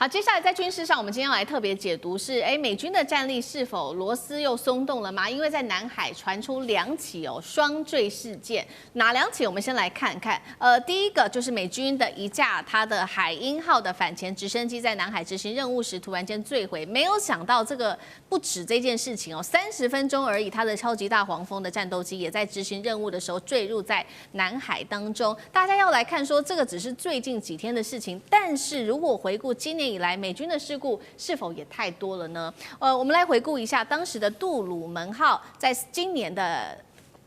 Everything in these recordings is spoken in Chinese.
好，接下来在军事上，我们今天要来特别解读是，美军的战力是否螺丝又松动了吗？因为在南海传出2起双坠事件，哪2起？我们先来看看。第一个就是美军的一架它的海鹰号的反潜直升机在南海执行任务时突然间坠毁，没有想到这个不止这件事情30分钟而已，它的超级大黄蜂的战斗机也在执行任务的时候坠入在南海当中。大家要来看说，这个只是最近几天的事情，但是如果回顾今年以来美军的事故是否也太多了呢？我们来回顾一下当时的杜鲁门号，在今年的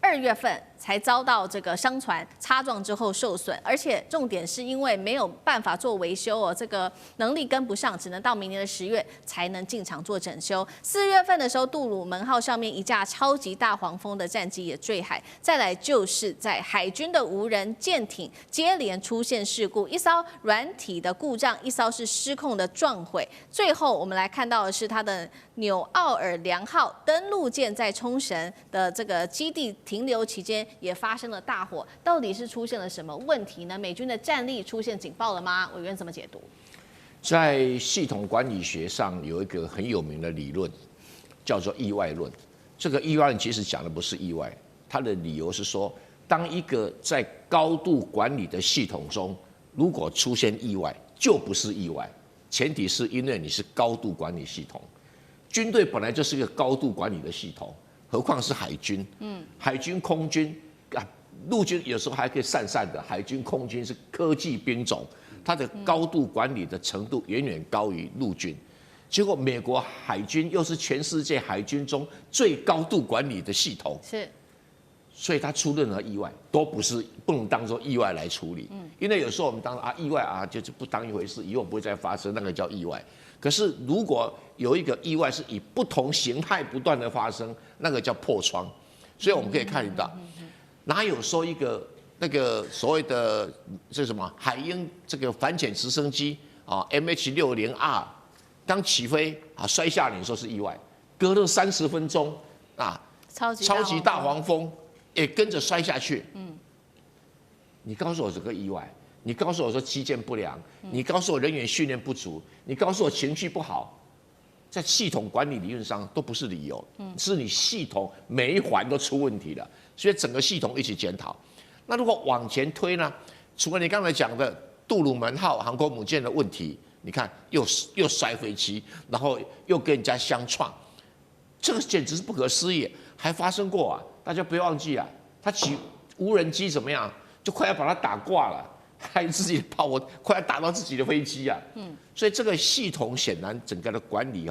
2月份才遭到这个商船擦撞之后受损，而且重点是因为没有办法做维修这个能力跟不上，只能到明年的10月才能进场做整修。4月份的时候，杜鲁门号上面一架超级大黄蜂的战机也坠海，再来就是在海军的无人舰艇接连出现事故，一艘软体的故障，一艘是失控的撞毁。最后我们来看到的是它的纽奥尔良号登陆舰在冲绳的这个基地停留期间也发生了大火，到底是出现了什么问题呢？美军的战力出现警报了吗？委员怎么解读？在系统管理学上有一个很有名的理论，叫做意外论。这个意外论其实讲的不是意外，它的理由是说，当一个在高度管理的系统中，如果出现意外，就不是意外，前提是因为你是高度管理系统。军队本来就是一个高度管理的系统，何况是海军。海军、空军陆军有时候还可以散散的，海军、空军是科技兵种，它的高度管理的程度远远高于陆军。结果美国海军又是全世界海军中最高度管理的系统，所以它出任何意外都不能当作意外来处理。因为有时候我们当意外就是不当一回事，以后不会再发生，那个叫意外。可是如果有一个意外是以不同形态不断的发生，那个叫破窗。所以我们可以看得到，哪有说一个那个所谓的这什么海鹰这个反潜直升机MH-60R 刚起飞摔下来，你说是意外？隔了30分钟超级大黄蜂也跟着摔下去。你告诉我这个意外？你告诉我说机件不良，你告诉我人员训练不足，你告诉我情绪不好，在系统管理理论上都不是理由，是你系统每一环都出问题了，所以整个系统一起检讨。那如果往前推呢？除了你刚才讲的杜鲁门号航空母舰的问题，你看又摔飞机，然后又跟人家相撞，这个简直是不可思议。还发生过大家不要忘记他起无人机怎么样，就快要把它打挂了。还自己跑，我快要打到自己的飞机所以这个系统显然整个的管理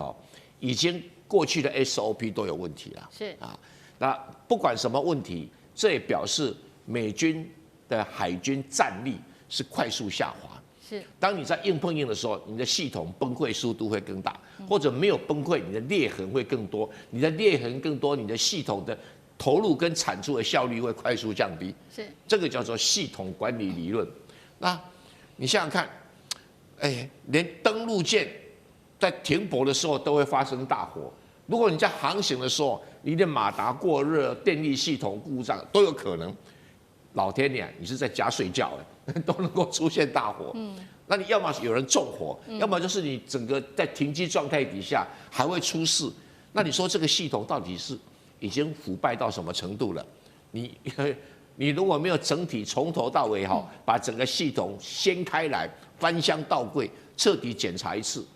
已经过去的 SOP 都有问题了。那不管什么问题，这也表示美军的海军战力是快速下滑。当你在硬碰硬的时候，你的系统崩溃速度会更大，或者没有崩溃，你的裂痕会更多。你的裂痕更多，你的系统的投入跟产出的效率会快速降低。这个叫做系统管理理论。那你想想看，连登陆舰在停泊的时候都会发生大火。如果你在航行的时候，你的马达过热、电力系统故障都有可能。老天爷，你是在假睡觉都能够出现大火。那你要么有人纵火，要么就是你整个在停机状态底下还会出事。那你说这个系统到底是已经腐败到什么程度了？你如果没有整体从头到尾把整个系统掀开来，翻箱倒柜，彻底检查一次，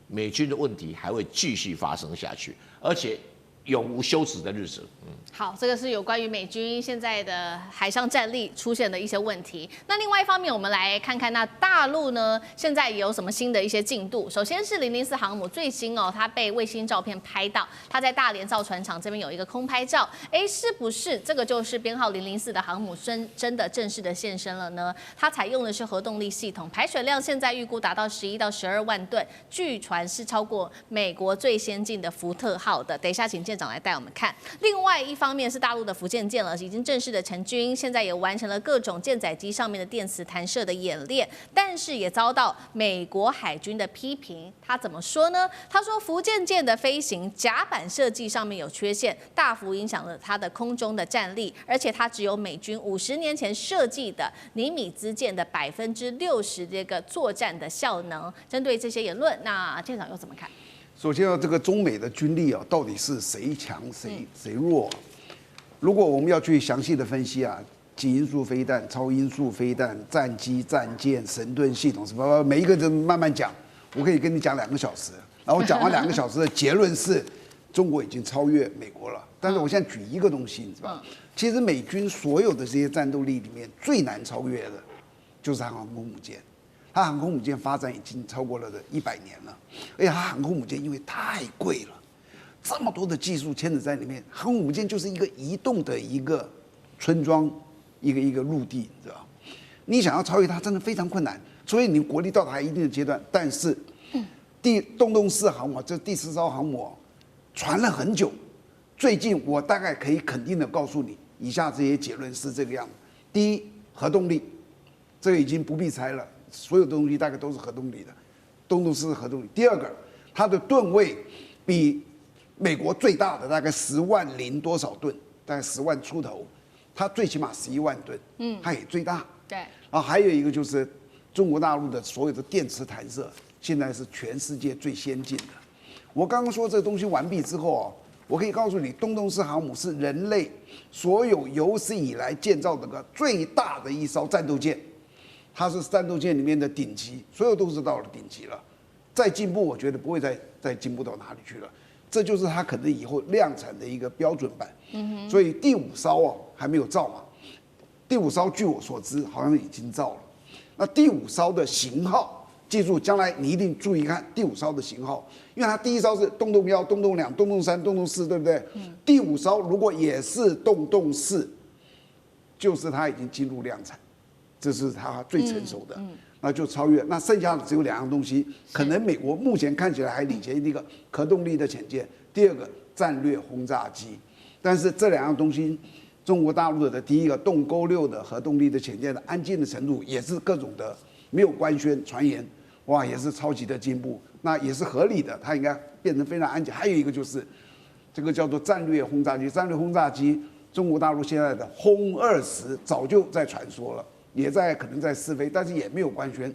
美军的问题还会继续发生下去，而且永无休止的日子。好，这个是有关于美军现在的海上战力出现的一些问题。那另外一方面，我们来看看那大陆呢，现在有什么新的一些进度？首先是004航母最新它被卫星照片拍到，它在大连造船厂这边有一个空拍照，是不是这个就是编号004的航母真的正式的现身了呢？它采用的是核动力系统，排水量现在预估达到11到12万吨，据传是超过美国最先进的福特号的。等一下，请建舰长来带我们看。另外一方面是大陆的福建舰了，已经正式的成军，现在也完成了各种舰载机上面的电磁弹射的演练，但是也遭到美国海军的批评。他怎么说呢？他说福建舰的飞行甲板设计上面有缺陷，大幅影响了它的空中的战力，而且它只有美军50年前设计的尼米兹舰的60%这个作战的效能。针对这些言论，那舰长又怎么看？首先这个中美的军力啊，到底是谁强谁弱？如果我们要去详细的分析啊，极音速飞弹、超音速飞弹、战机、战舰、神盾系统什么，每一个都慢慢讲，我可以跟你讲2个小时。然后讲完2个小时的结论是，中国已经超越美国了。但是我现在举一个东西，你知道吗？其实美军所有的这些战斗力里面最难超越的，就是航空母舰。它航空母舰发展已经超过了100年了，而且它航空母舰因为太贵了，这么多的技术牵扯在里面，航空母舰就是一个移动的一个村庄，一个陆地，你知道？你想要超越它，真的非常困难，除非你国力到达一定的阶段。但是，洞洞4航母这第10艘航母传了很久，最近我大概可以肯定的告诉你，以下这些结论是这个样子：第一，核动力，这个已经不必猜了。所有的东西大概都是核动力的，洞洞4是核动力。第二个，它的吨位比美国最大的大概10万零多少吨，大概10万出头，它最起码11万吨，它也最大。对。然后还有一个就是中国大陆的所有的电磁弹射，现在是全世界最先进的。我刚刚说这东西完毕之后我可以告诉你，洞洞4航母是人类所有有史以来建造的个最大的一艘战斗舰。它是战斗舰里面的顶级，所有都是到了顶级了。再进步，我觉得不会再进步到哪里去了。这就是它可能以后量产的一个标准版。所以第5艘还没有造嘛。第5艘据我所知好像已经造了。那第5艘的型号，记住，将来你一定注意看第5艘的型号，因为它第1艘是洞洞1、洞洞2、洞洞3、洞洞4，对不对？第5艘如果也是洞洞4，就是它已经进入量产。这是它最成熟的，那就超越。那剩下的只有2样东西，可能美国目前看起来还领先：第一个核动力的潜舰，第二个战略轰炸机。但是这2样东西，中国大陆的第一个洞沟6的核动力的潜舰的安静的程度，也是各种的没有官宣传言，哇，也是超级的进步，那也是合理的，它应该变成非常安静。还有一个就是这个叫做战略轰炸机，战略轰炸机，中国大陆现在的轰20早就在传说了。也可能在试飞，但是也没有官宣。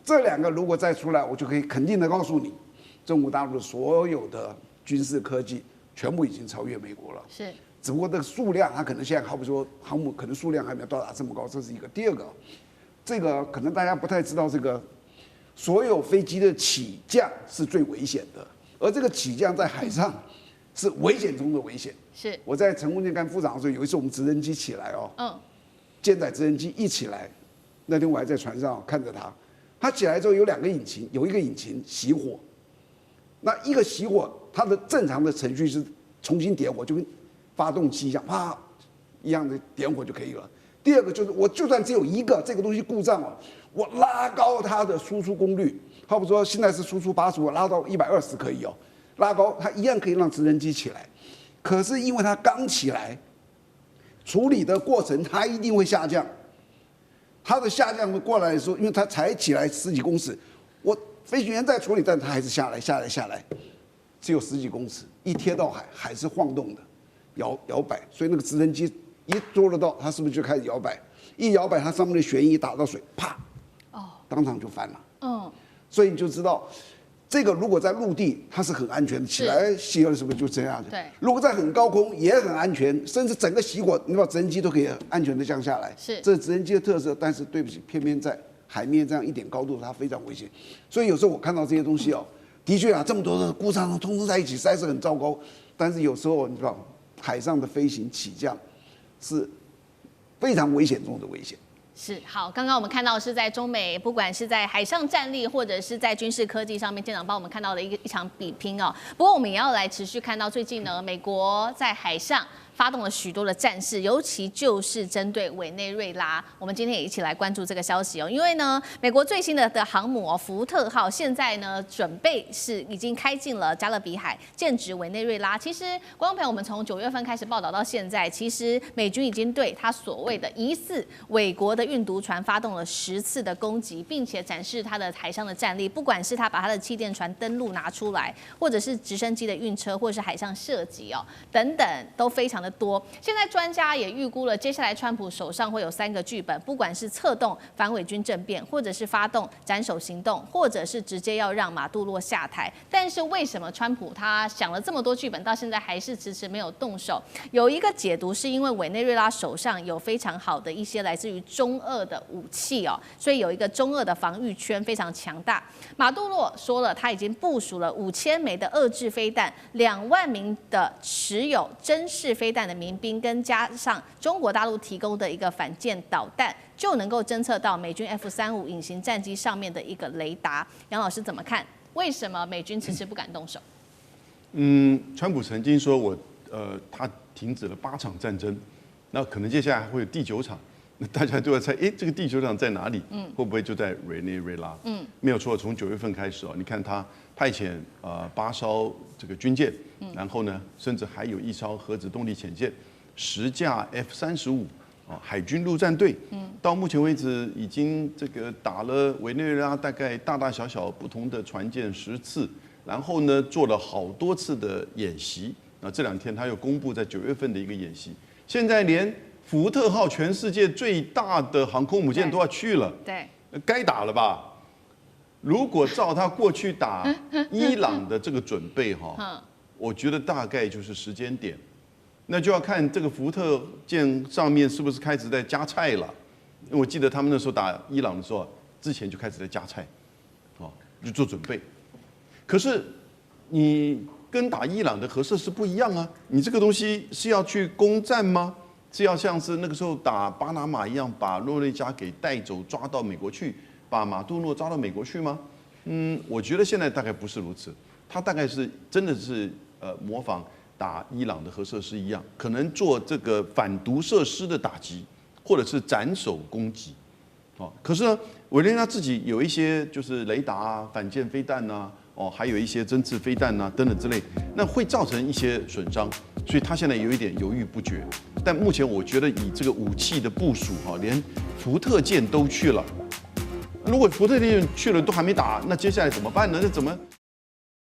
这2个如果再出来，我就可以肯定的告诉你，中国大陆所有的军事科技全部已经超越美国了。是，只不过这个数量，它可能现在好比说航母可能数量还没有到达这么高，这是一个。第二个，这个可能大家不太知道，这个所有飞机的起降是最危险的，而这个起降在海上是危险中的危险。是，我在乘务舰干副长的时候，有一次我们直升机起来舰载直升机一起来，那天我还在船上看着它起来之后有2个引擎，有一个引擎熄火，那一个熄火，它的正常的程序是重新点火，就跟发动机一样，啪一样的点火就可以了。第二个就是我就算只有一个这个东西故障我拉高它的输出功率，好比说现在是输出80，我拉到120可以拉高它一样可以让直升机起来。可是因为它刚起来，处理的过程它一定会下降，它的下降过来的时候，因为它才起来10几公尺，我飞行员在处理，但它还是下来，只有10几公尺，一贴到海还是晃动的，摇摆，所以那个直升机一捉得到，它是不是就开始摇摆？一摇摆，它上面的旋翼打到水，啪，当场就翻了。所以你就知道。这个如果在陆地，它是很安全的，起来熄了是不是就这样子？对。如果在很高空也很安全，甚至整个熄火，你把直升机都可以安全的降下来。是。这是直升机的特色，但是对不起，偏偏在海面这样一点高度，它非常危险。所以有时候我看到这些东西的确这么多的故障通通在一起，实在是很糟糕。但是有时候你知道，海上的飞行起降是非常危险中的危险。是好，刚刚我们看到是在中美，不管是在海上战力或者是在军事科技上面，舰长帮我们看到的一场比拼不过我们也要来持续看到最近呢，美国在海上发动了许多的战事，尤其就是针对委内瑞拉。我们今天也一起来关注这个消息哦，因为呢，美国最新的航母哦福特号现在呢准备是已经开进了加勒比海，剑指委内瑞拉。其实，观众朋友，我们从9月份开始报道到现在，其实美军已经对他所谓的疑似伪国的运毒船发动了10次的攻击，并且展示他的海上的战力，不管是他把他的气垫船登陆拿出来，或者是直升机的运车，或者是海上射击哦，等等都非常的多。现在专家也预估了，接下来川普手上会有3个剧本，不管是策动反伪军政变，或者是发动斩首行动，或者是直接要让马杜罗下台。但是为什么川普他想了这么多剧本，到现在还是迟迟没有动手？有一个解读是因为委内瑞拉手上有非常好的一些来自于中俄的武器哦，所以有一个中俄的防御圈非常强大。马杜罗说了，他已经部署了5000枚的遏制飞弹，2万名的持有针式飞弹的民兵，跟加上中国大陆提供的一个反舰导弹，就能够侦测到美军 F-35隐形战机上面的一个雷达。杨老师怎么看？为什么美军迟迟不敢动手？川普曾经说他停止了8场战争，那可能接下来还会有第9场。那大家都在猜，这个第9场在哪里？会不会就在委内瑞拉？没有错，从9月份开始哦，你看他派遣8艘这个军舰，然后呢，甚至还有1艘核子动力潜舰，10架 F-35海军陆战队，到目前为止已经这个打了委内瑞拉大概大大小小不同的船舰10次，然后呢做了好多次的演习。那这2天他又公布在9月份的一个演习，现在连福特号全世界最大的航空母舰都要去了，对，该打了吧？如果照他过去打伊朗的这个准备我觉得大概就是时间点，那就要看这个福特舰上面是不是开始在加菜了。因为我记得他们那时候打伊朗的时候，之前就开始在加菜，就做准备。可是你跟打伊朗的核设施不一样啊，你这个东西是要去攻占吗？是要像是那个时候打巴拿马一样，把诺内加给带走抓到美国去，把马杜诺抓到美国去吗？我觉得现在大概不是如此，他大概是真的是模仿打伊朗的核设施一样，可能做这个反毒设施的打击，或者是斩首攻击。可是呢，委内瑞拉自己有一些就是雷达啊、反舰飞弹啊，还有一些针刺飞弹啊等等之类，那会造成一些损伤，所以他现在有一点犹豫不决。但目前我觉得以这个武器的部署连福特舰都去了，如果福特舰去了都还没打，那接下来怎么办呢？那怎么